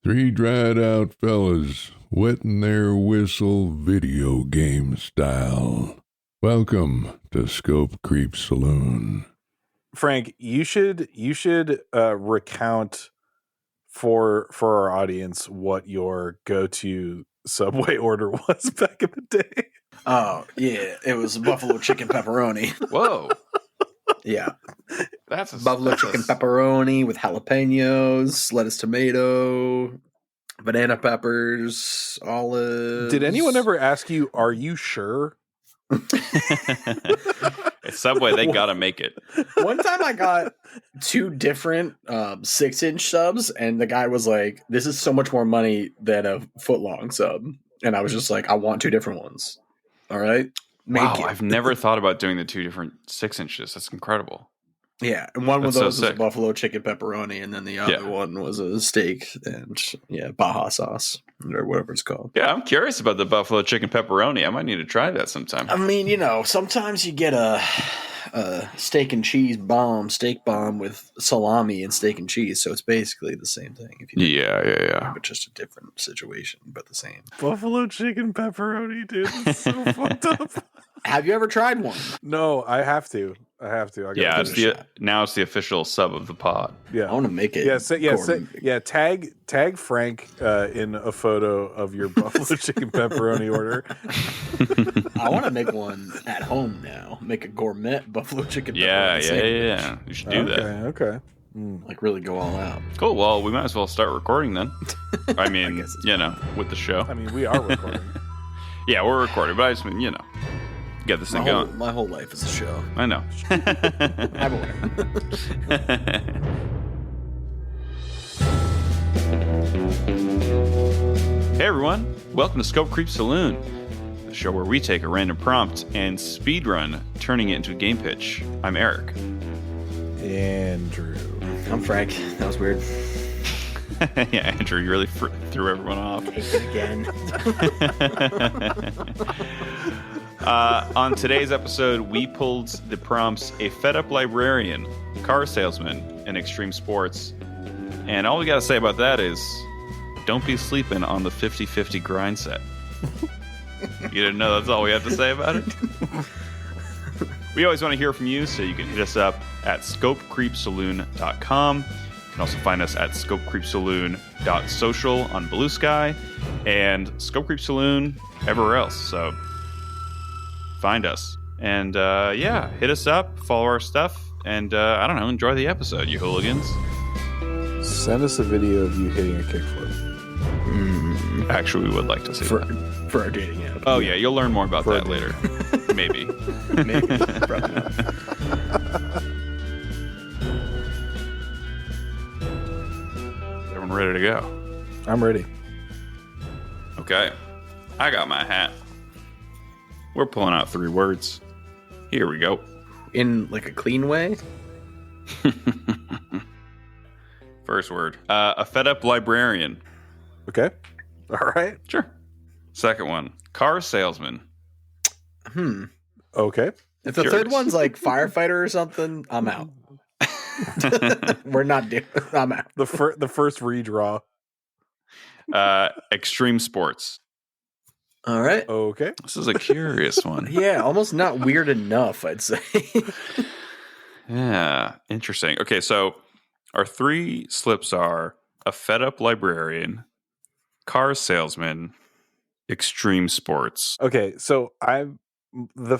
Three dried out fellas wetting their whistle video game style. Welcome to Scope Creep Saloon. Frank, you should recount for our audience what your go-to Subway order was back in the day. Oh, yeah. It was a buffalo chicken pepperoni. Whoa. Yeah. That's Buffalo chicken pepperoni with jalapenos, lettuce, tomato, banana peppers, olives. Did anyone ever ask you, are you sure? At Subway, they gotta make it. One time I got two different 6-inch subs, and the guy was like, this is so much more money than a foot-long sub. And I was just like, I want two different ones. All right? Wow, I've never thought about doing the two different 6 inches. That's incredible. Yeah, and one of That's those so was a sick. buffalo chicken pepperoni, and then the other one was a steak and Baja sauce or whatever it's called. Yeah, I'm curious about the buffalo chicken pepperoni. I might need to try that sometime. I mean, sometimes you get a steak and cheese steak bomb with salami and steak and cheese, so it's basically the same thing. If you Yeah. but just a different situation, but the same. Buffalo chicken pepperoni, dude. It's so fucked up. Have you ever tried one? No, I have to. I Yeah, gotta now it's the official sub of the pod. Yeah. I want to make it. Tag Frank in a photo of your buffalo chicken pepperoni order. I want to make one at home now. Make a gourmet buffalo chicken pepperoni Yeah. sandwich. You should do that. Okay. Like really go all out. Cool. Well, we might as well start recording then. I mean, guess it's with the show. I mean, we are recording. Yeah, we're recording, but I just mean, get this thing going. My whole life is a show. I know. I'm aware. Hey everyone, welcome to Scope Creep Saloon, the show where we take a random prompt and speedrun, turning it into a game pitch. I'm Eric. Andrew. I'm Frank. That was weird. Yeah, Andrew, you really threw everyone off. Take it again. On today's episode, we pulled the prompts a fed-up librarian, car salesman, and extreme sports. And all we got to say about that is, don't be sleeping on the 50-50 grind set. You didn't know that's all we have to say about it? We always want to hear from you, so you can hit us up at scopecreepsaloon.com. You can also find us at scopecreepsaloon.social on Bluesky, and Scope Creep Saloon everywhere else. So find us. And hit us up, follow our stuff, and enjoy the episode, you hooligans. Send us a video of you hitting a kickflip. Actually, we would like to see for that. our dating app. Oh, yeah, you'll learn more about For that a later. Maybe. Maybe. Probably not. Everyone ready to go? I'm ready. Okay. I got my hat. We're pulling out 3 words. Here we go. In like a clean way. First word. A fed-up librarian. Okay. All right. Sure. Second one. Car salesman. Okay. If the third one's like firefighter or something, I'm out. We're not doing. I'm out. The first redraw. Extreme sports. All right. Okay. This is a curious one. Yeah, almost not weird enough, I'd say. Yeah. Interesting. Okay, so our 3 slips are a fed-up librarian, car salesman, extreme sports. Okay. So the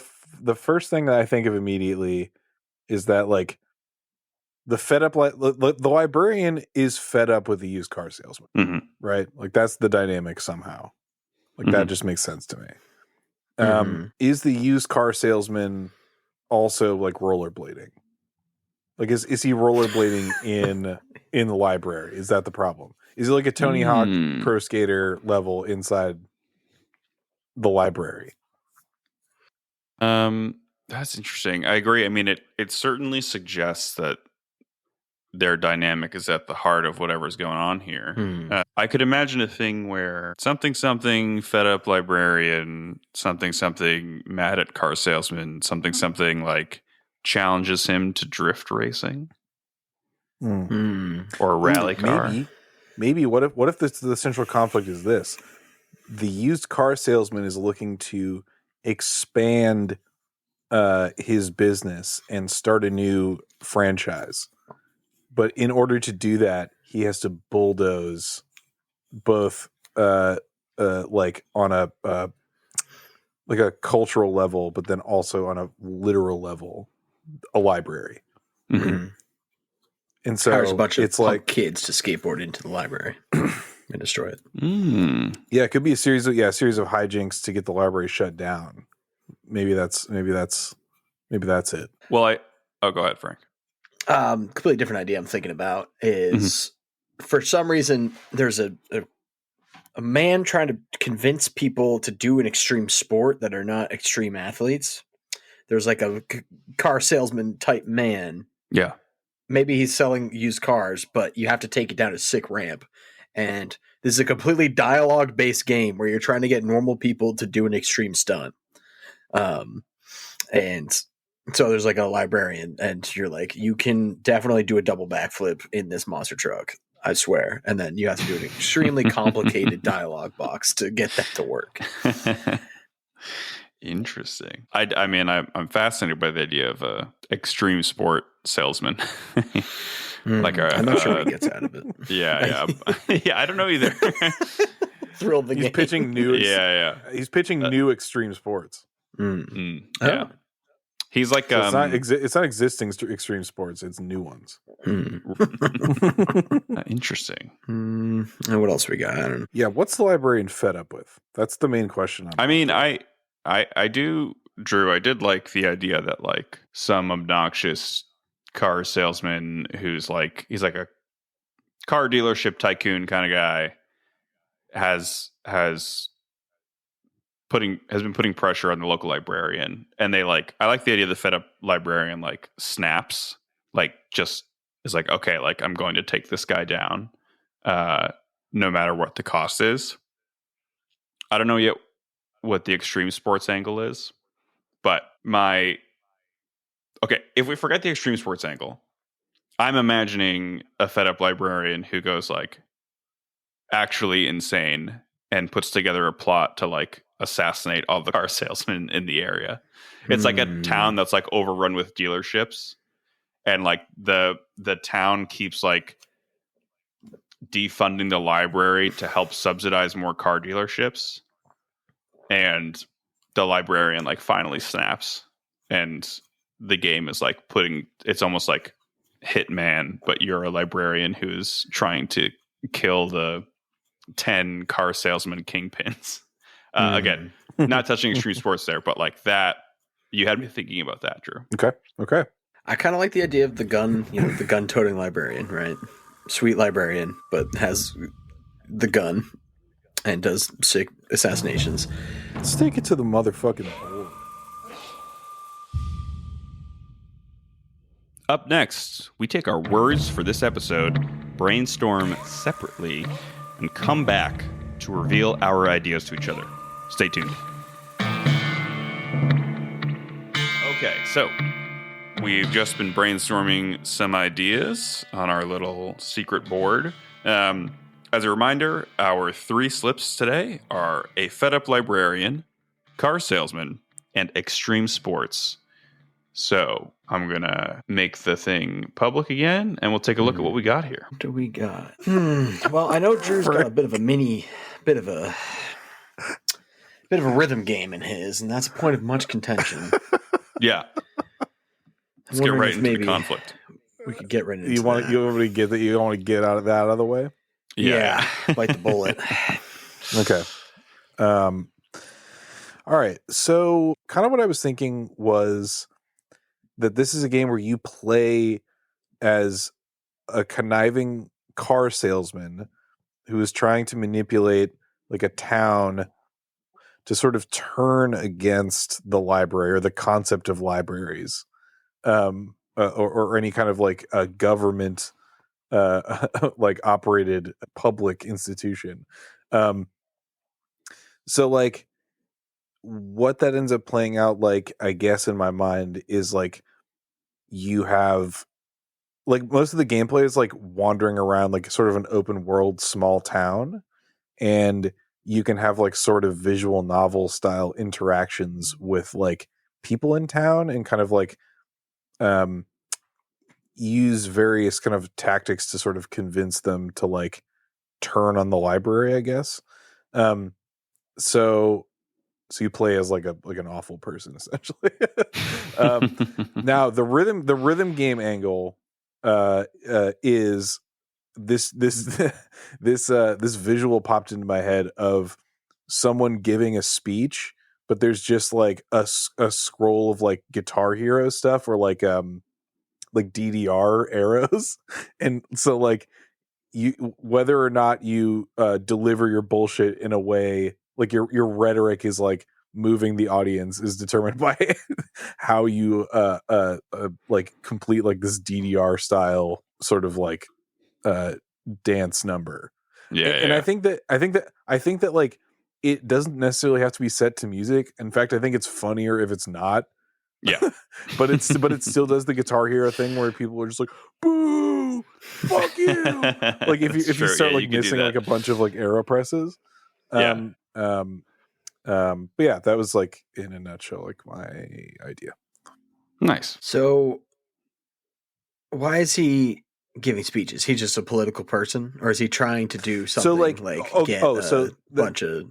first thing that I think of immediately is that like the fed up the librarian is fed up with the used car salesman, Mm-hmm. right? Like that's the dynamic somehow. Like that just makes sense to me. Is the used car salesman also like rollerblading? Like is he rollerblading in the library? Is that the problem? Is he like a Tony Hawk pro skater level inside the library? That's interesting. I agree. I mean, it certainly suggests that their dynamic is at the heart of whatever's going on here. I could imagine a thing where something fed up librarian, something mad at car salesman, something like challenges him to drift racing or rally car. Maybe. maybe what if the central conflict is this? The used car salesman is looking to expand his business and start a new franchise. But in order to do that, he has to bulldoze both like on a like a cultural level, but then also on a literal level, a library. Mm-hmm. And so hires a bunch of it's like kids to skateboard into the library and destroy it. Yeah, it could be a series of hijinks to get the library shut down. Maybe that's it. Well, go ahead, Frank. Completely different idea I'm thinking about is for some reason there's a man trying to convince people to do an extreme sport that are not extreme athletes. There's like a car salesman type man. Yeah. Maybe he's selling used cars, but you have to take it down a sick ramp. And this is a completely dialogue based game where you're trying to get normal people to do an extreme stunt. And so there's like a librarian and you're like, you can definitely do a double backflip in this monster truck, I swear. And then you have to do an extremely complicated dialogue box to get that to work. Interesting. I mean, I'm fascinated by the idea of a extreme sport salesman. I'm not sure what he gets out of it. Yeah. Yeah, I don't know either. Thrill the He's game. pitching new. He's pitching new extreme sports. Yeah. He's like So it's not existing extreme sports. It's new ones. Interesting. And what else we got? I don't know. Yeah, what's the librarian fed up with? That's the main question. I mean, I do, Drew. I did like the idea that like some obnoxious car salesman who's like he's like a car dealership tycoon kind of guy has been putting pressure on the local librarian, and I like the idea of the fed up librarian like snaps, like just is like, okay, like I'm going to take this guy down, no matter what the cost is. I don't know yet what the extreme sports angle is, but if we forget the extreme sports angle, I'm imagining a fed up librarian who goes like actually insane and puts together a plot to like assassinate all the car salesmen in the area. It's like a town that's like overrun with dealerships, and like the town keeps like defunding the library to help subsidize more car dealerships, and the librarian like finally snaps, and the game is like it's almost like Hitman, but you're a librarian who's trying to kill the 10 car salesman kingpins. Again, not touching extreme sports there, but like that, you had me thinking about that, Drew. Okay. I kind of like the idea of the gun, the gun-toting librarian, right? Sweet librarian, but has the gun and does sick assassinations. Let's take it to the motherfucking board. Up next, we take our words for this episode, brainstorm separately, and come back to reveal our ideas to each other. Stay tuned. Okay, so we've just been brainstorming some ideas on our little secret board. As a reminder, our 3 slips today are a fed-up librarian, car salesman, and extreme sports. So I'm going to make the thing public again, and we'll take a look at what we got here. What do we got? Well, I know Drew's got a bit of a rhythm game in his, and that's a point of much contention. Yeah. Let's get right into the conflict. We could get right into You want to get that? You want to get out of that out of the way? Yeah. Bite the bullet. Okay. All right. So kind of what I was thinking was that this is a game where you play as a conniving car salesman who is trying to manipulate like a town to sort of turn against the library or the concept of libraries, or any kind of like a government like operated public institution. So like what that ends up playing out like, I guess in my mind, is like you have like most of the gameplay is like wandering around like sort of an open world small town, and you can have like sort of visual novel style interactions with like people in town and kind of like use various kind of tactics to sort of convince them to like turn on the library, I guess. So you play as like an awful person essentially. Now the rhythm game angle is this this visual popped into my head of someone giving a speech, but there's just like a scroll of like Guitar Hero stuff or like DDR arrows, and so like you, whether or not you deliver your bullshit in a way like your rhetoric is like moving the audience is determined by how you like complete like this DDR style sort of like dance number. And I think that like it doesn't necessarily have to be set to music. In fact, I think it's funnier if it's not. Yeah. but it still does the Guitar Hero thing where people are just like, boo, fuck you. Like if you start like missing like a bunch of like arrow presses. But yeah, that was like in a nutshell like my idea. Nice. So why is he giving speeches? He's just a political person, or is he trying to do something bunch of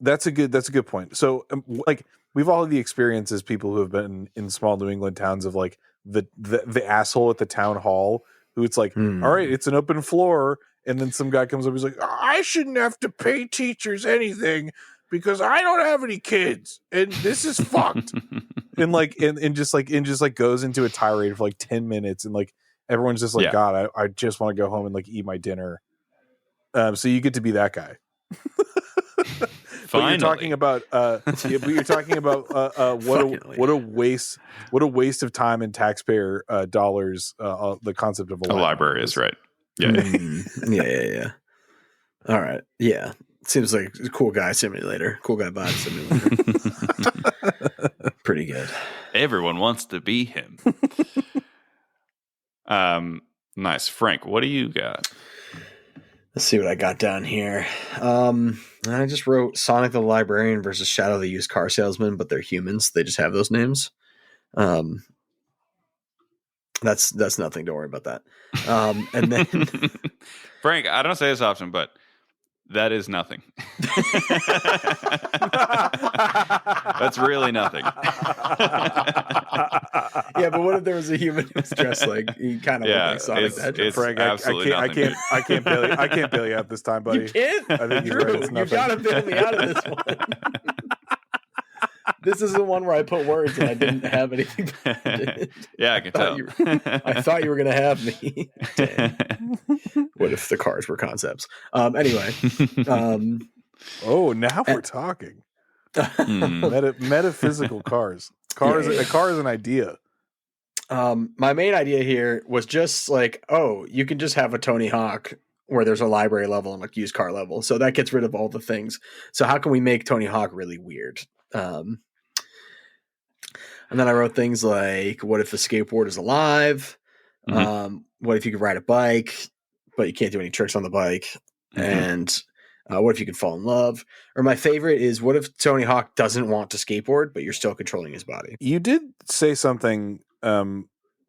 That's a good point. So like we've all had the experience as people who have been in small New England towns of like the asshole at the town hall who it's like, all right, it's an open floor, and then some guy comes up, he's like, I shouldn't have to pay teachers anything because I don't have any kids, and this is fucked. and just goes into a tirade for like 10 minutes, and like everyone's just like, God, I just want to go home and like eat my dinner. So you get to be that guy. But you're talking about what a waste of time and taxpayer dollars. The concept of a library is, right? Yeah. All right. Yeah. Seems like a cool guy simulator. Cool guy vibe simulator. Pretty good. Everyone wants to be him. Nice. Frank, what do you got? Let's see what I got down here. I just wrote Sonic the Librarian versus Shadow the Used Car Salesman, but they're humans. They just have those names. That's nothing. Don't worry about that. And then Frank, I don't say this often, but that is nothing. That's really nothing. Yeah, but what if there was a human who was dressed like he kind of looked like Sonic the Hedgehog? Frank, I can't bail you out this time, buddy. You can't. I think Drew, right, you gotta bail me out of this one. This is the one where I put words and I didn't have anything. Yeah, I can tell. I thought you were gonna have me. Dang. What if the cars were concepts? Anyway. Now we're talking. Metaphysical cars. A car is an idea. My main idea here was just like, you can just have a Tony Hawk where there's a library level and like used car level. So that gets rid of all the things. So how can we make Tony Hawk really weird? And then I wrote things like, what if the skateboard is alive? What if you could ride a bike, but you can't do any tricks on the bike? And what if you could fall in love? Or my favorite is, what if Tony Hawk doesn't want to skateboard, but you're still controlling his body? You did say something,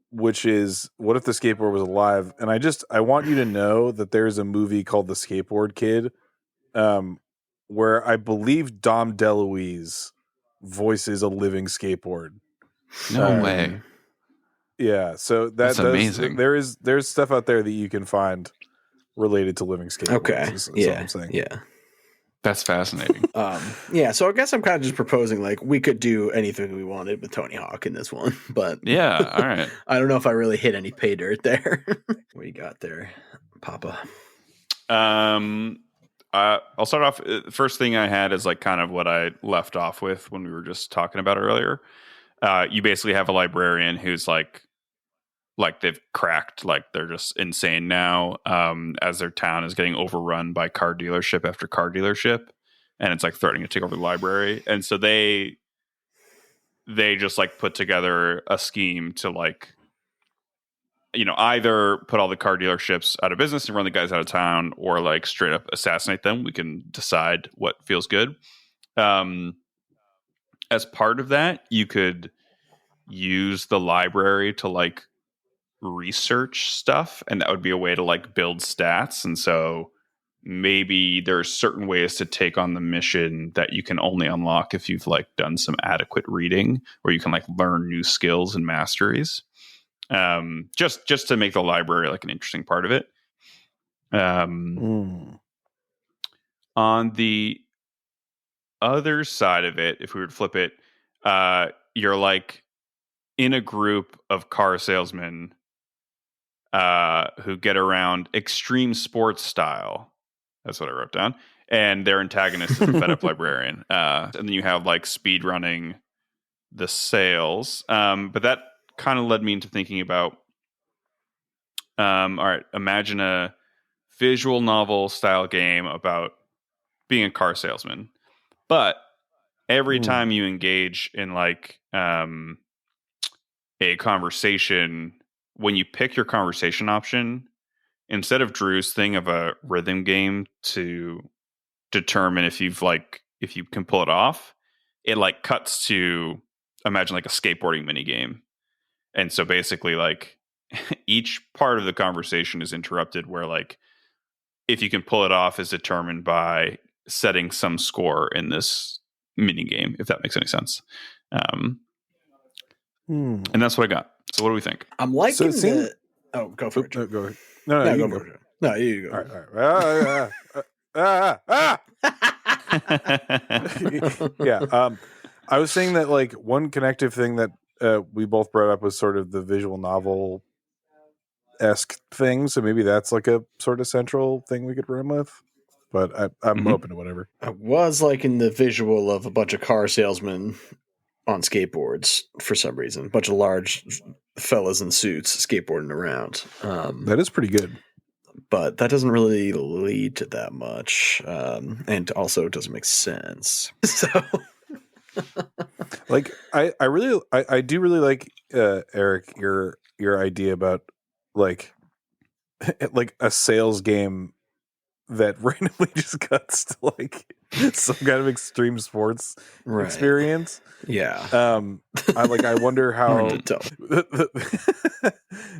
which is, what if the skateboard was alive? And I want you to know that there's a movie called The Skateboard Kid, where I believe Dom DeLuise voices a living skateboard. No way. Yeah, so that's amazing. There's stuff out there that you can find related to living skateboards. Okay, is what I'm saying. Yeah, that's fascinating. So I guess I'm kind of just proposing like we could do anything we wanted with Tony Hawk in this one, but yeah, all right. I don't know if I really hit any pay dirt there. What you got there, Papa? I'll start off. First thing I had is like kind of what I left off with when we were just talking about earlier. You basically have a librarian who's like they've cracked, like they're just insane now, as their town is getting overrun by car dealership after car dealership, and it's like threatening to take over the library. And so they just like put together a scheme to like either put all the car dealerships out of business and run the guys out of town, or like straight up assassinate them. We can decide what feels good. As part of that, you could use the library to like research stuff, and that would be a way to like build stats. And so maybe there are certain ways to take on the mission that you can only unlock if you've like done some adequate reading, where you can like learn new skills and masteries. Just to make the library like an interesting part of it. On the other side of it, if we were to flip it, you're like in a group of car salesmen who get around extreme sports style. That's what I wrote down. And their antagonist is a fed up librarian. And then you have like speed running the sales. But that kind of led me into thinking about, all right, imagine a visual novel style game about being a car salesman. But every time you engage in like a conversation, when you pick your conversation option, instead of Drew's thing of a rhythm game to determine if you can pull it off, it like cuts to imagine like a skateboarding mini game. And so basically like each part of the conversation is interrupted where like if you can pull it off is determined by setting some score in this mini game, if that makes any sense. And that's what I got. So what do we think? I'm liking Oh, go for it. Go ahead. No, go for it. No, you go. All right. Yeah. I was saying that like one connective thing that we both brought up was sort of the visual novel-esque thing. So maybe that's like a sort of central thing we could run with. But I'm open to whatever. I was liking the visual of a bunch of car salesmen on skateboards for some reason. A bunch of large fellas in suits skateboarding around. That is pretty good. But that doesn't really lead to that much. And also it doesn't make sense. So... Like I do really like Eric your idea about like a sales game that randomly just cuts to like some kind of extreme sports experience. Yeah. I wonder how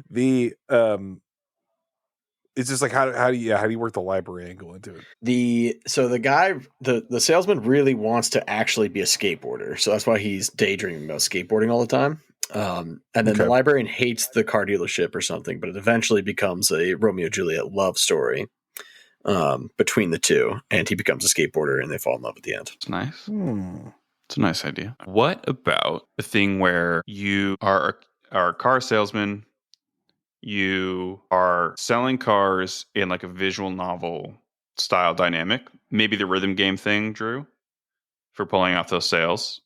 the it's just like how do you work the library angle into it? The salesman really wants to actually be a skateboarder, so that's why he's daydreaming about skateboarding all the time. And then the librarian hates the car dealership or something, but it eventually becomes a Romeo and Juliet love story between the two, and he becomes a skateboarder, and they fall in love at the end. It's nice. It's a nice idea. What about the thing where you are a car salesman? You are selling cars in like a visual novel style dynamic, maybe the rhythm game thing, Drew, for pulling off those sales.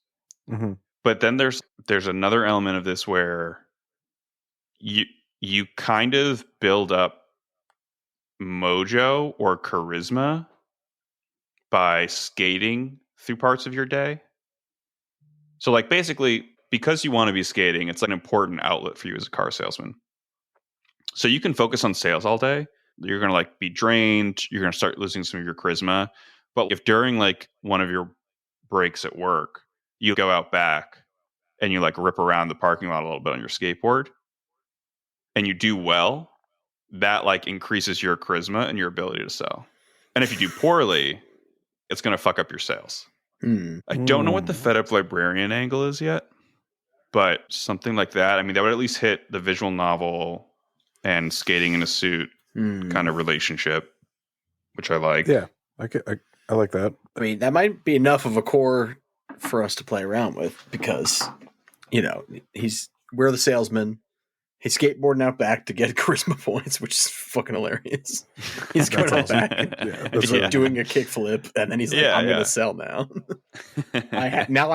Mm-hmm. But then there's another element of this where you kind of build up mojo or charisma by skating through parts of your day. So like basically, because you want to be skating, it's like an important outlet for you as a car salesman. So you can focus on sales all day. You're going to like be drained. You're going to start losing some of your charisma. But if during like one of your breaks at work, you go out back and you like rip around the parking lot a little bit on your skateboard and you do well, that like increases your charisma and your ability to sell. And if you do poorly, it's going to fuck up your sales. I don't know what the fed up librarian angle is yet, but something like that. I mean, that would at least hit the visual novel and skating in a suit kind of relationship, which I like. Yeah, I like that. I mean, that might be enough of a core for us to play around with because, we're the salesman. He's skateboarding out back to get charisma points, which is fucking hilarious. He's going out back. He's like doing a kickflip, and then he's like, I'm going to sell now. I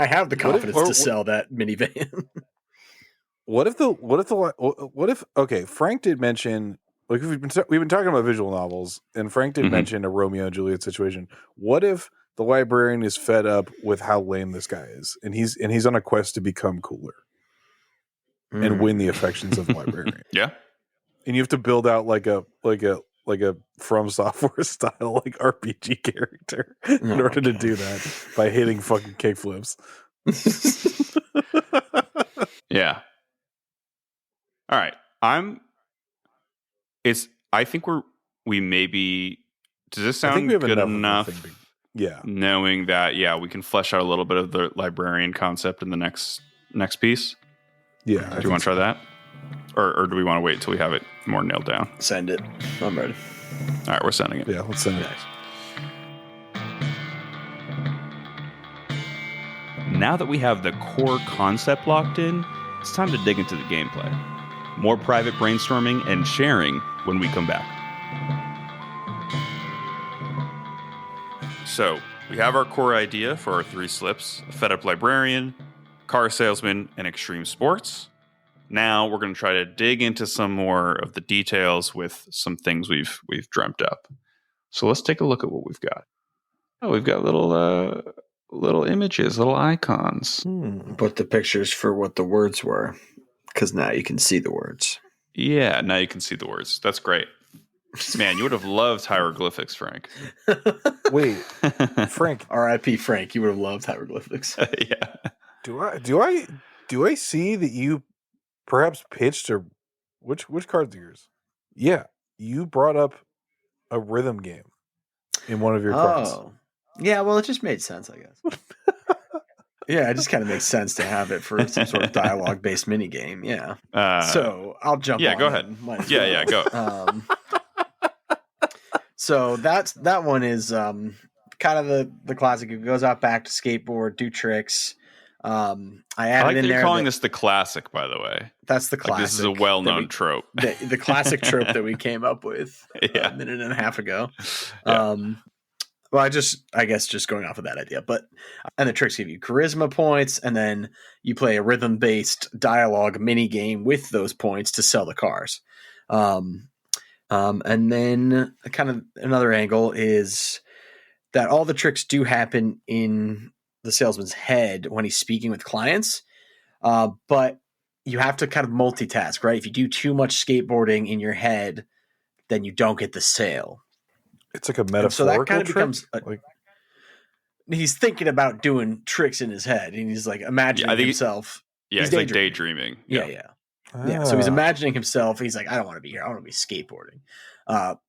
have the confidence to sell that minivan. Okay, Frank did mention, like we've been talking about visual novels, and Frank did mention a Romeo and Juliet situation. What if the librarian is fed up with how lame this guy is, and he's on a quest to become cooler and win the affections of the librarian? Yeah. and you have to build out like a From Software style like RPG character in order to do that by hitting fucking kickflips. Yeah. All right. I think we maybe. Does this I think sound we have good enough enough? of a thing yeah. Knowing that, we can flesh out a little bit of the librarian concept in the next piece. Yeah. Do you want to try that? Or do we want to wait until we have it more nailed down? Send it. I'm ready. All right, we're sending it. Yeah, let's send it. Now that we have the core concept locked in, it's time to dig into the gameplay. More private brainstorming and sharing when we come back. So, we have our core idea for our 3 slips: a fed-up librarian, car salesman, and extreme sports. Now we're going to try to dig into some more of the details with some things we've dreamt up. So let's take a look at what we've got. Oh, we've got little images, little icons. Put the pictures for what the words were, because now you can see the words. Yeah, now you can see the words. That's great. Man, you would have loved hieroglyphics, Frank. Wait, Frank. R.I.P. Frank. You would have loved hieroglyphics. Yeah. Do I see that you perhaps pitched which card's yours? Yeah, you brought up a rhythm game in one of your cards. Oh, yeah. Well, it just made sense, I guess. Yeah, it just kind of makes sense to have it for some sort of dialogue-based mini game. Yeah. So I'll jump. Yeah, on go it. ahead. Yeah, go. So that one is kind of the classic. It goes out back to skateboard, do tricks. I added like in that you're there calling this the classic, by the way. That's the classic. Like this is a well-known trope. The classic trope that we came up with a minute and a half ago. Yeah. Well, I guess just going off of that idea, and the tricks give you charisma points, and then you play a rhythm-based dialogue mini game with those points to sell the cars. And then kind of another angle is that all the tricks do happen in the salesman's head when he's speaking with clients, but you have to kind of multitask, right? If you do too much skateboarding in your head, then you don't get the sale. It's like a metaphorical so that kind of trick? becomes he's thinking about doing tricks in his head, and he's like imagining himself. Yeah, he's like daydreaming. Yeah. So he's imagining himself. He's like, I don't want to be here. I want to be skateboarding.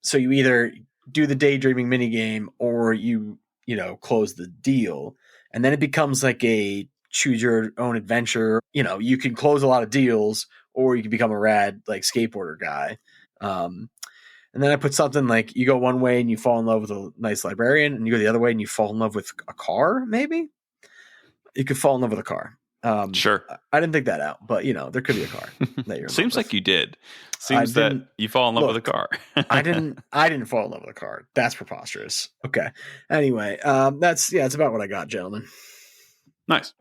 So you either do the daydreaming mini game, or you close the deal, and then it becomes like a choose your own adventure. You can close a lot of deals, or you can become a rad like skateboarder guy. And then I put something like you go one way and you fall in love with a nice librarian, and you go the other way and you fall in love with a car. Maybe you could fall in love with a car. Sure. I didn't think that out, but there could be a car that you're. Seems like you did. Seems that you fall in love with a car. I didn't fall in love with a car. That's preposterous. Okay. Anyway, that's about what I got, gentlemen. Nice.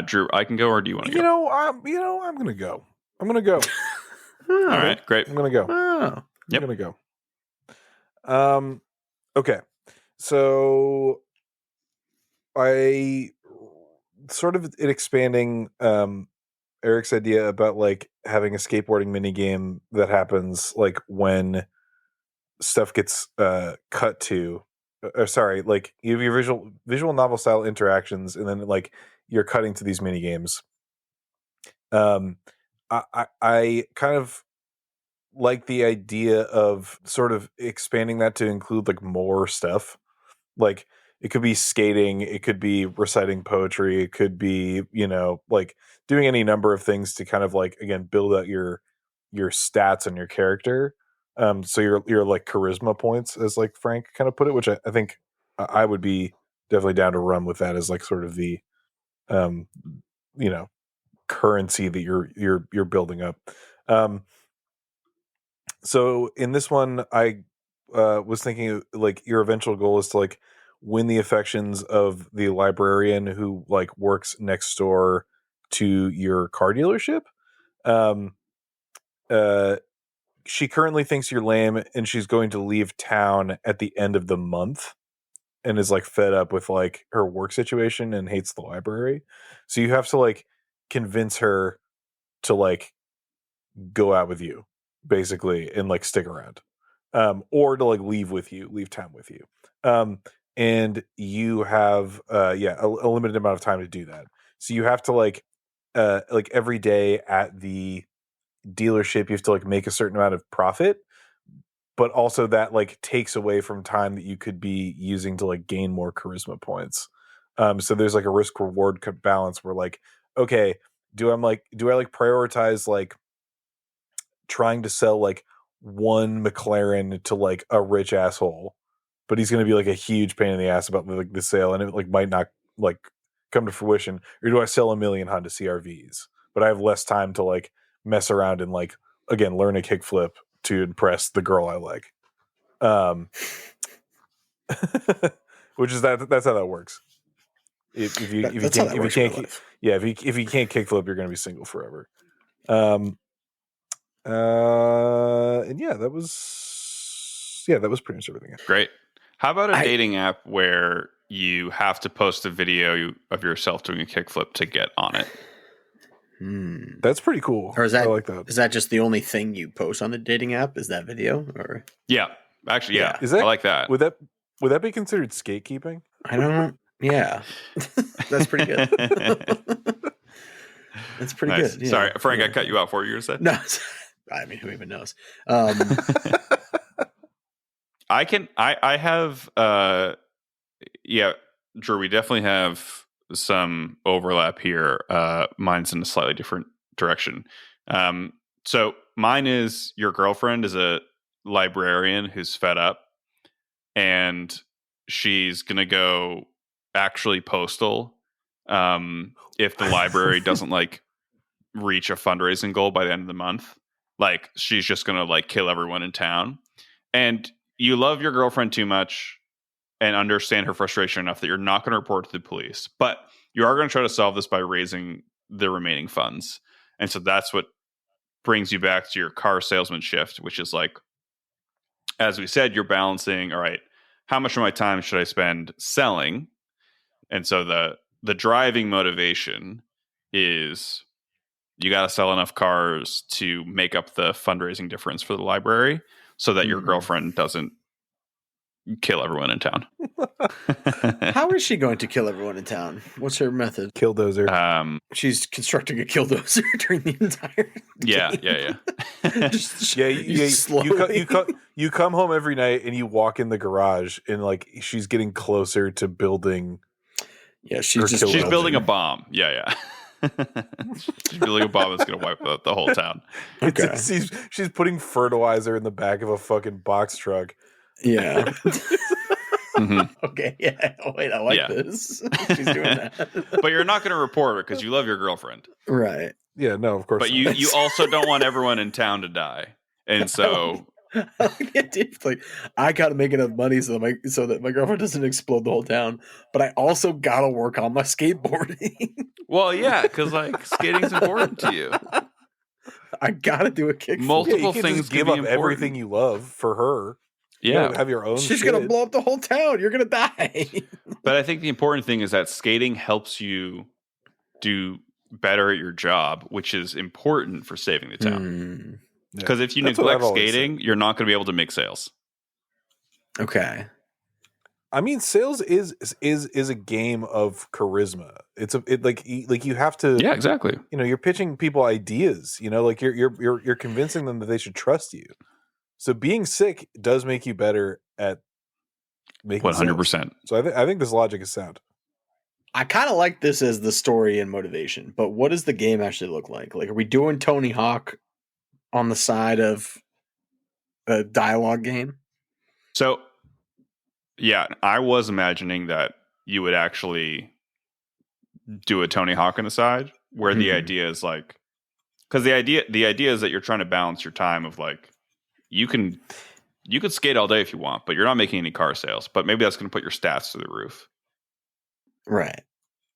Drew, I can go, or do you want to go? I'm gonna go. I'm gonna go. All right, great. I'm gonna go. Oh. I'm gonna go. Okay. So I sort of expanding Eric's idea about like having a skateboarding mini game that happens like when stuff gets cut to like you have your visual novel style interactions, and then like you're cutting to these mini games. I kind of like the idea of sort of expanding that to include like more stuff. Like it could be skating, it could be reciting poetry, it could be, like doing any number of things to kind of like, again, build out your stats and your character. So your like charisma points, as like Frank kind of put it, which I think I would be definitely down to run with that as like sort of the currency that you're building up. So in this one, I was thinking like your eventual goal is to like win the affections of the librarian who like works next door to your car dealership. She currently thinks you're lame, and she's going to leave town at the end of the month, and is like fed up with like her work situation and hates the library. So you have to like convince her to like go out with you. basically, and like stick around, or to like leave town with you. And you have a limited amount of time to do that. So you have to like every day at the dealership, you have to like make a certain amount of profit, but also that like takes away from time that you could be using to like gain more charisma points. So there's like a risk reward balance where like, okay, do I like prioritize like trying to sell like one McLaren to like a rich asshole, but he's going to be like a huge pain in the ass about like the sale, and it like might not like come to fruition, or do I sell 1 million Honda CRVs, but I have less time to like mess around and like again learn a kickflip to impress the girl I like, which is that's how that works. If you can't kickflip, you're going to be single forever. And that was pretty much everything. Great. How about a dating app where you have to post a video of yourself doing a kickflip to get on it? That's pretty cool. Or is that, I like that. Is that just the only thing you post on the dating app? Is that video? Or yeah, actually, yeah. Is that, I like that. Would that be considered skatekeeping? I don't. Yeah, that's pretty good. That's pretty good. Yeah. Sorry, Frank, I cut you out for you. Said no. I mean, who even knows? I have. Drew, we definitely have some overlap here. Mine's in a slightly different direction. So mine is your girlfriend is a librarian who's fed up, and she's gonna go actually postal if the library doesn't like reach a fundraising goal by the end of the month. Like she's just gonna like kill everyone in town. And you love your girlfriend too much and understand her frustration enough that you're not going to report to the police, but you are going to try to solve this by raising the remaining funds. And so that's what brings you back to your car salesman shift, which is like, as we said, you're balancing, all right, how much of my time should I spend selling? And so the driving motivation is you got to sell enough cars to make up the fundraising difference for the library so that your girlfriend doesn't kill everyone in town. How is she going to kill everyone in town? What's her method? Killdozer. She's constructing a killdozer during the entire game. You come home every night and you walk in the garage and like she's getting closer to building. Yeah, she's building a bomb. Yeah. She's building a bomb that's going to wipe out the whole town. Okay. She's putting fertilizer in the back of a fucking box truck. Yeah. Mm-hmm. Okay. Yeah. Oh, wait, I like this. She's doing that. But you're not going to report her because you love your girlfriend. Right. Yeah, no, of course. But you also don't want everyone in town to die. And so I got to make enough money so that my girlfriend doesn't explode the whole town. But I also got to work on my skateboarding. Well, yeah, because like skating's important to you. I got to do a kick. Multiple things just give up everything you love for her. Yeah, you have your own. She's gonna blow up the whole town. You're gonna die. But I think the important thing is that skating helps you do better at your job, which is important for saving the town. Because if you neglect skating, you're not going to be able to make sales. Okay. I mean, sales is a game of charisma. It's like you have to. Yeah, exactly. You know, you're pitching people ideas. You know, like you're convincing them that they should trust you. So being sick does make you better at making 100%. So I think this logic is sound. I kind of like this as the story and motivation, but what does the game actually look like? Like, are we doing Tony Hawk on the side of a dialogue game? So, yeah, I was imagining that you would actually do a Tony Hawk on the side, where the idea is like, because the idea is that you're trying to balance your time of like, you could skate all day if you want, but you're not making any car sales. But maybe that's going to put your stats through the roof. Right.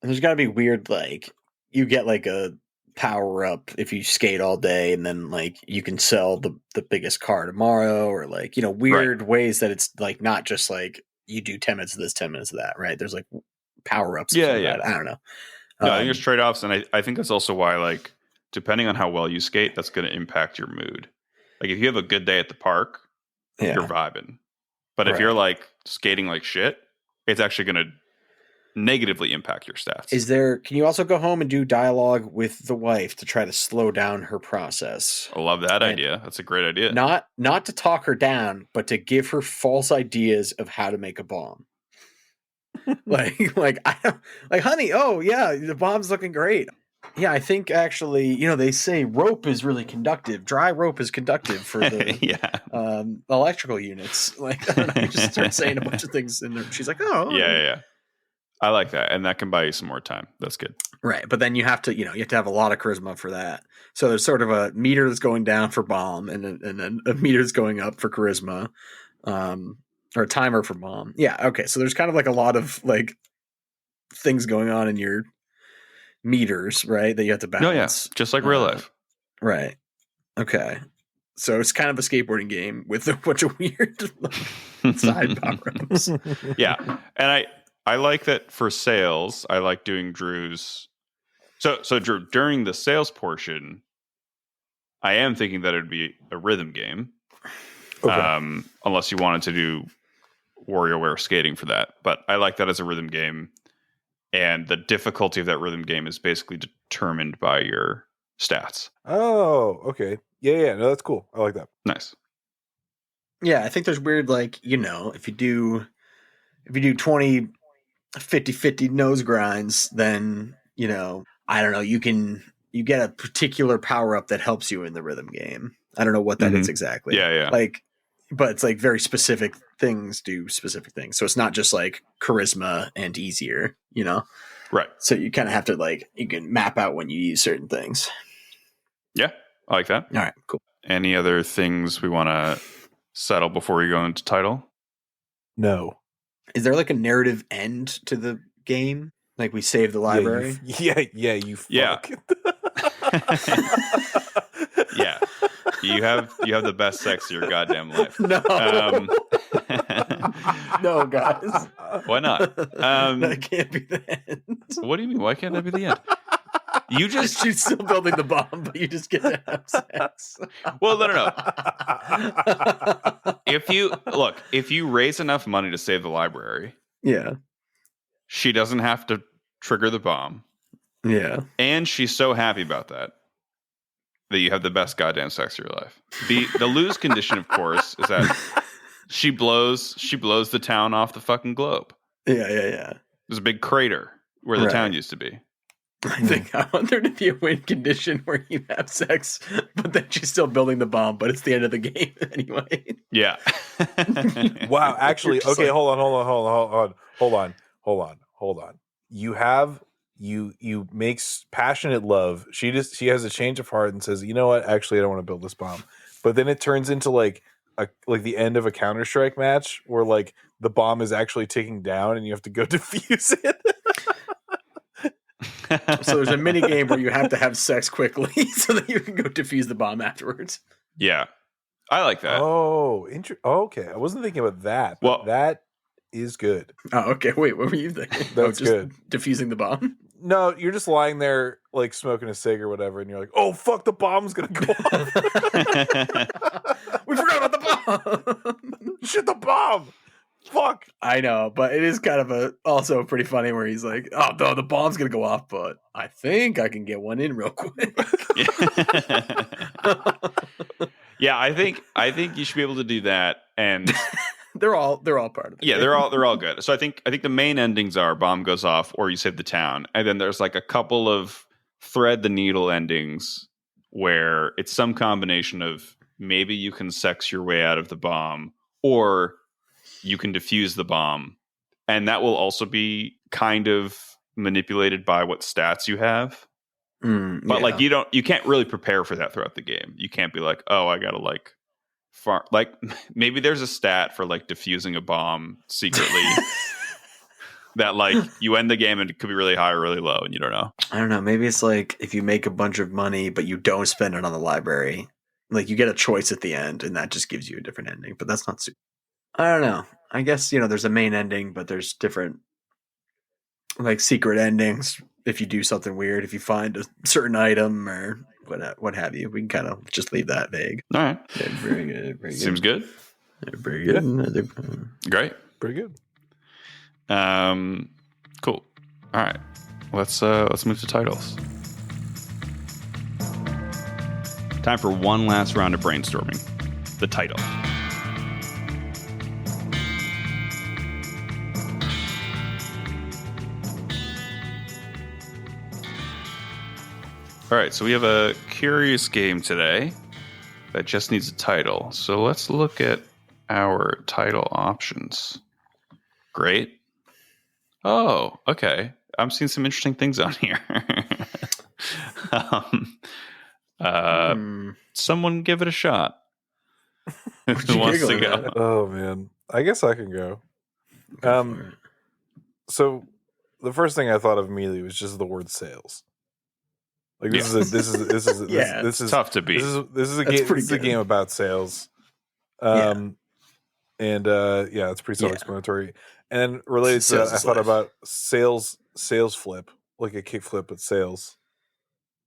And there's got to be weird, like, you get like a power up if you skate all day, and then like you can sell the biggest car tomorrow, or like, you know, weird ways that it's like not just like you do 10 minutes of this, 10 minutes of that, right? There's like power ups. Yeah. I don't know. I think there's trade offs, and I think that's also why, like, depending on how well you skate, that's going to impact your mood. Like if you have a good day at the park, you're vibing. But if you're like skating like shit, it's actually going to negatively impact your stats. Can you also go home and do dialogue with the wife to try to slow down her process? I love that idea. That's a great idea. Not to talk her down, but to give her false ideas of how to make a bomb. like honey, oh yeah, the bomb's looking great. Yeah, I think actually, they say rope is really conductive. Dry rope is conductive for the electrical units. Like, I don't know, you just start saying a bunch of things in there. She's like, oh. Yeah. I like that. And that can buy you some more time. That's good. Right. But then you have to have a lot of charisma for that. So there's sort of a meter that's going down for bomb and then a meter that's going up for charisma, or a timer for bomb. Yeah. Okay. So there's kind of like a lot of like things going on in your meters, right? That you have to balance. No, yeah. Just like real life. Right. Okay. So it's kind of a skateboarding game with a bunch of weird side power-ups. Yeah. And I like that for sales. I like doing Drew's. So Drew, during the sales portion, I am thinking that it would be a rhythm game. Okay. Unless you wanted to do WarioWare skating for that. But I like that as a rhythm game. And the difficulty of that rhythm game is basically determined by your stats. Oh, okay. Yeah. No, that's cool. I like that. Nice. Yeah, I think there's weird, like, if you do 20, 50 nose grinds, then, I don't know, you get a particular power up that helps you in the rhythm game. I don't know what that is exactly. Yeah. But it's like very specific things do specific things. So it's not just like charisma and easier, Right. So you kind of have to you can map out when you use certain things. Yeah, I like that. All right, cool. Any other things we want to settle before we go into title? No. Is there like a narrative end to the game? Like we save the library? You fuck. Yeah. Yeah. You have the best sex of your goddamn life. No. No, guys. Why not? That can't be the end. What do you mean? Why can't that be the end? She's still building the bomb, but you just get to have sex. Well, no. If you raise enough money to save the library, she doesn't have to trigger the bomb. Yeah. And she's so happy about that you have the best goddamn sex of your life. The lose condition, of course, is that she blows the town off the fucking globe. Yeah. There's a big crater where the town used to be. I want there to be a win condition where you have sex, but then she's still building the bomb, but it's the end of the game anyway. Yeah. Wow. Actually, okay. Hold on. You makes passionate love. She has a change of heart and says, you know what? Actually, I don't want to build this bomb. But then it turns into like the end of a Counter-Strike match where like the bomb is actually ticking down and you have to go defuse it. So there's a mini game where you have to have sex quickly so that you can go defuse the bomb afterwards. Yeah, I like that. Oh, okay. I wasn't thinking about that. But well, that is good. Oh, okay. Wait, what were you thinking? That's just good. Defusing the bomb? No, you're just lying there like smoking a cig or whatever, and you're like, "Oh fuck, the bomb's gonna go off." We forgot about the bomb. Shit, the bomb. Fuck. I know, but it is kind of also pretty funny where he's like, "Oh no, the bomb's gonna go off, but I think I can get one in real quick." Yeah, I think you should be able to do that, and they're all part of it. Yeah, they're all good. So I think the main endings are bomb goes off or you save the town, and then there's like a couple of thread the needle endings where it's some combination of maybe you can sex your way out of the bomb or you can defuse the bomb, and that will also be kind of manipulated by what stats you have. But like you can't really prepare for that throughout the game. You can't be like, oh, I gotta like maybe there's a stat for like defusing a bomb secretly that like you end the game and it could be really high or really low and you don't know. I don't know. Maybe it's like if you make a bunch of money but you don't spend it on the library, like you get a choice at the end and that just gives you a different ending. But that's not super. I don't know. I guess, there's a main ending, but there's different like secret endings if you do something weird, if you find a certain item or what have you. We can kind of just leave that vague. All right. Yeah, very good. Very good. Seems good. Very good. Great. Pretty good. Cool. All right. Let's move to titles. Time for one last round of brainstorming. The title. All right, so we have a curious game today that just needs a title. So let's look at our title options. Great. Oh, okay. I'm seeing some interesting things on here. Someone give it a shot. Who wants to go? Oh man, I guess I can go. So the first thing I thought of immediately was just the word sales. Like this is tough to beat. This is a game. This is a game about sales. And it's pretty self-explanatory. And then related to that, I thought about sales flip, like a kick flip but sales.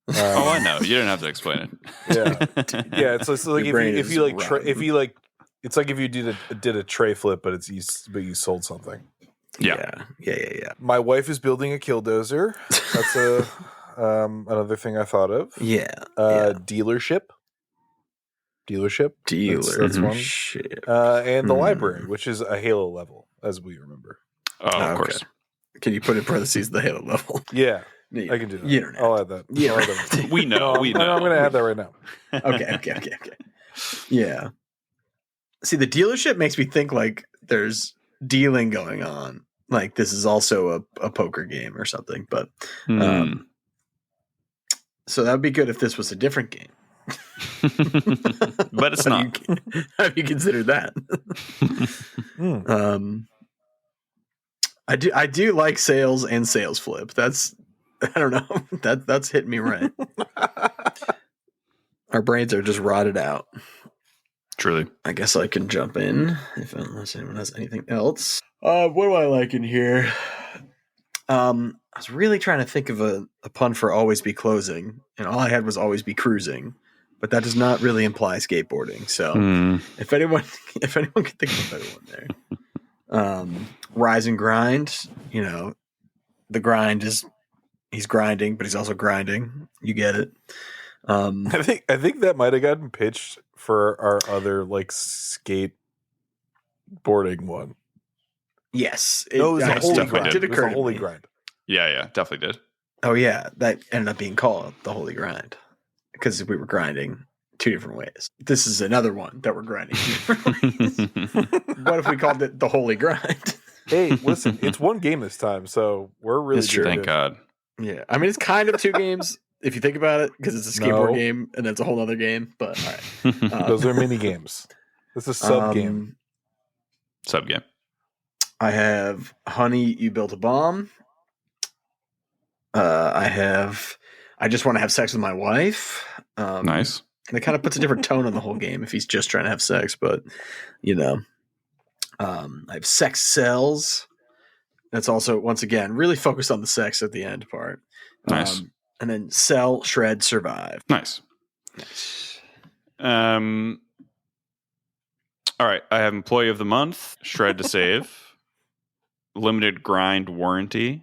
I know. You didn't have to explain it. Yeah. It's like if you did a tray flip, but you sold something. Yeah. My wife is building a killdozer. That's another thing I thought of. Dealership. That's one. And the library, which is a Halo level, as we remember. Oh, of course. Can you put in parentheses the Halo level? Yeah. I can do that. I'll add that. We know. I'm going to add that right now. Okay. Yeah. See, the dealership makes me think like there's dealing going on. Like this is also a poker game or something. But so that would be good if this was a different game. But it's not. Have you considered that? I do like sales and sales flip. That's I don't know. That's hitting me right. Our brains are just rotted out. Truly. I guess I can jump in unless anyone has anything else. What do I like in here? I was really trying to think of a pun for always be closing, and all I had was always be cruising. But that does not really imply skateboarding. So if anyone can think of a better one there. Rise and grind, the grind is he's grinding, but he's also grinding. You get it. I think that might have gotten pitched for our other like skateboarding one. Yes. It was a holy grind. Did occur it was a holy grind. Yeah, definitely did. Oh yeah, that ended up being called the holy grind. Because we were grinding two different ways. This is another one that we're grinding two different ways. What if we called it the holy grind? Hey, listen, it's one game this time, so we're really good. Thank God. Yeah, I mean, it's kind of two games if you think about it, because it's a skateboard game and then it's a whole other game. But all right, those are mini games. This is sub game. Sub game. I have Honey, You Built a Bomb. I just want to have sex with my wife. Nice. And it kind of puts a different tone on the whole game if he's just trying to have sex. But, I have Sex Sells. That's also, once again, really focused on the sex at the end part. Nice. And then Sell, Shred, Survive. Nice. All right. I have Employee of the Month, Shred to Save, Limited Grind Warranty.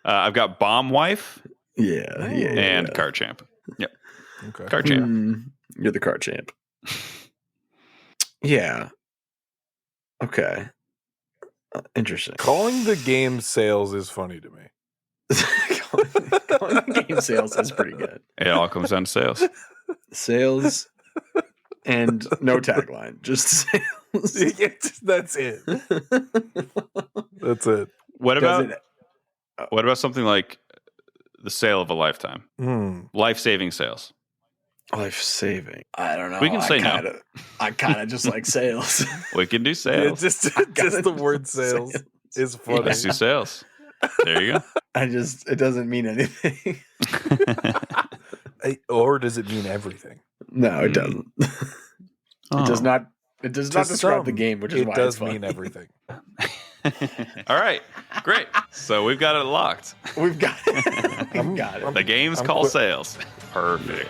I've got Bomb Wife. And Car Champ. Yep. Okay. Car Champ. You're the car champ. Yeah. Okay. Interesting. Calling the game sales is funny to me. calling the game sales is pretty good. It all comes down to sales. Sales and no tagline, just sales. That's it. That's it. What about something like the sale of a lifetime? Life-saving sales. Life-saving. I don't know. We can say no. I kind of just like sales. We can do sales. Yeah, just the word sales is funny. Let's do sales. There you go. It doesn't mean anything. Or does it mean everything? No, it doesn't. It does not. It does not describe the game, which is why it does it's funny. mean everything. All right, great. So we've got it locked. We've got it. We've got it. The game's called Sales. Perfect.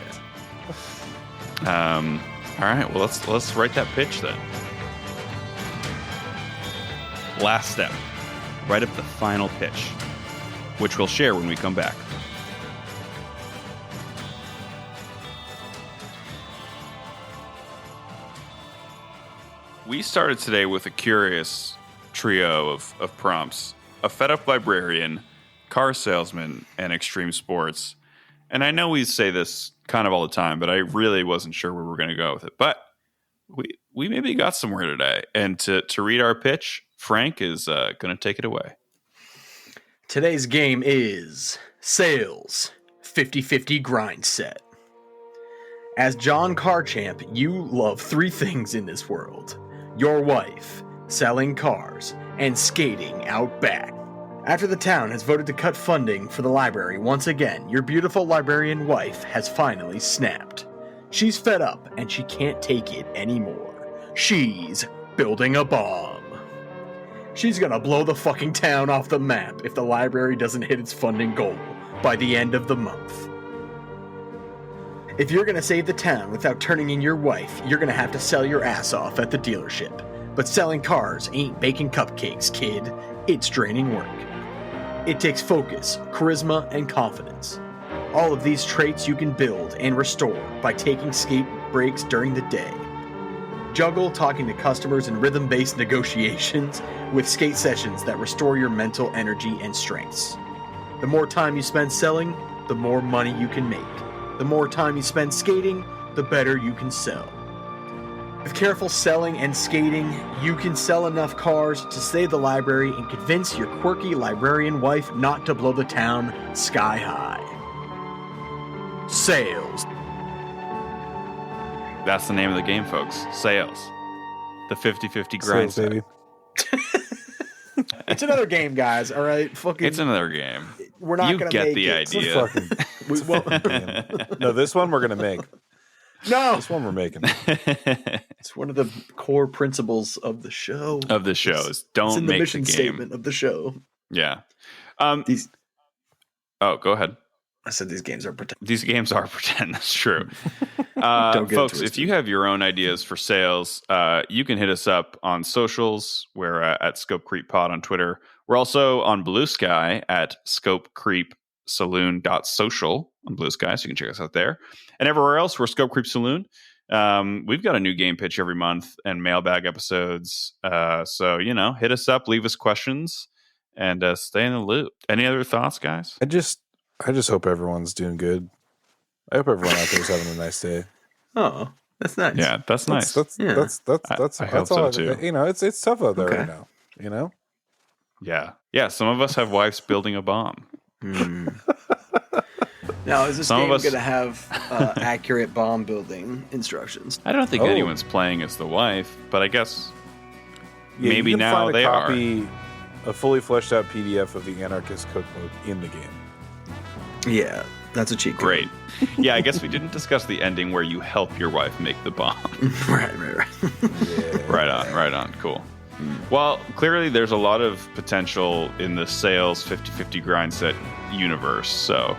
All right, well, let's write that pitch then. Last step. Write up the final pitch, which we'll share when we come back. We started today with a curious trio of prompts: a fed-up librarian, car salesman, and extreme sports. And I know we say this kind of all the time, but I really wasn't sure where we were going to go with it. But we maybe got somewhere today. And to read our pitch, Frank is going to take it away. Today's game is Sales 50-50 Grind Set. As John Carchamp, you love three things in this world: your wife, selling cars, and skating out back. After the town has voted to cut funding for the library once again, your beautiful librarian wife has finally snapped. She's fed up and she can't take it anymore. She's building a bomb. She's gonna blow the fucking town off the map if the library doesn't hit its funding goal by the end of the month. If you're gonna save the town without turning in your wife, you're gonna have to sell your ass off at the dealership. But selling cars ain't baking cupcakes, kid. It's draining work. It takes focus, charisma, and confidence. All of these traits you can build and restore by taking skate breaks during the day. Juggle talking to customers in rhythm-based negotiations with skate sessions that restore your mental energy and strengths. The more time you spend selling, the more money you can make. The more time you spend skating, the better you can sell. With careful selling and skating, you can sell enough cars to save the library and convince your quirky librarian wife not to blow the town sky high. Sales. That's the name of the game, folks. Sales. The 50-50 grind set. Baby. It's another game, guys. All right, It's another game. We're not You gonna get make the it. idea. We won't. No, this one we're gonna make. No, This one we're making. it's one of the core principles of the show. Of the shows. It's Don't in the make mission the game. statement of the show. Yeah. These, Oh, go ahead. I said these games are pretend. These games are pretend. That's true. Don't get Folks, twisted. if you have your own ideas for sales, you can hit us up on socials. We're at Scope Creep Pod on Twitter. We're also on Bluesky at scopecreepsaloon.social on Bluesky, so you can check us out there. And everywhere else, we're Scope Creep Saloon. We've got a new game pitch every month and mailbag episodes. So, hit us up, leave us questions, and stay in the loop. Any other thoughts, guys? I just hope everyone's doing good. I hope everyone out there is having a nice day. Oh, that's nice. Yeah, that's nice. That's I hope all. so, too. It's tough out there Okay. right now. Yeah. Some of us have wives building a bomb. Now, is this Some of game us- going to have accurate bomb building instructions? I don't think Oh. anyone's playing as the wife, but I guess Yeah, maybe you can now find they are. a fully fleshed out PDF of the Anarchist Cookbook in the game. Yeah, that's a cheat code. Great. Yeah, I guess we didn't discuss the ending where you help your wife make the bomb. right. Yeah. Right on. Cool. Well, clearly there's a lot of potential in the sales 50-50 grind set universe, so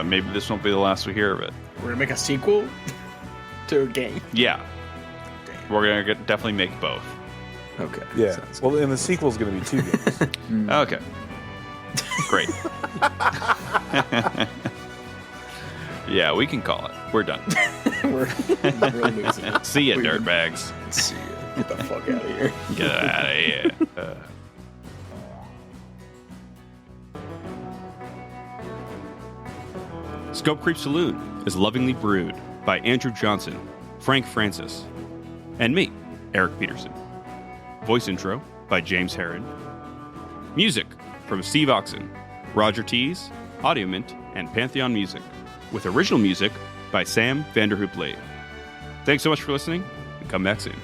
maybe this won't be the last we hear of it. We're going to make a sequel to a game. Yeah. Damn. We're going to definitely make both. Okay. Yeah. Sounds Well, and the sequel's going to be 2 games. good. Okay. Great. Yeah, we can call it. We're done. We're losing it. See ya, dirtbags. See ya. Get the fuck out of here. Get out of here. Scope Creep Saloon is lovingly brewed by Andrew Johnson, Frank Francis, and me, Eric Peterson. Voice intro by James Herron. Music from Steve Oxen, Roger Tees, Audio Mint, and Pantheon Music, with original music by Sam Vanderhoop Lade. Thanks so much for listening, and come back soon.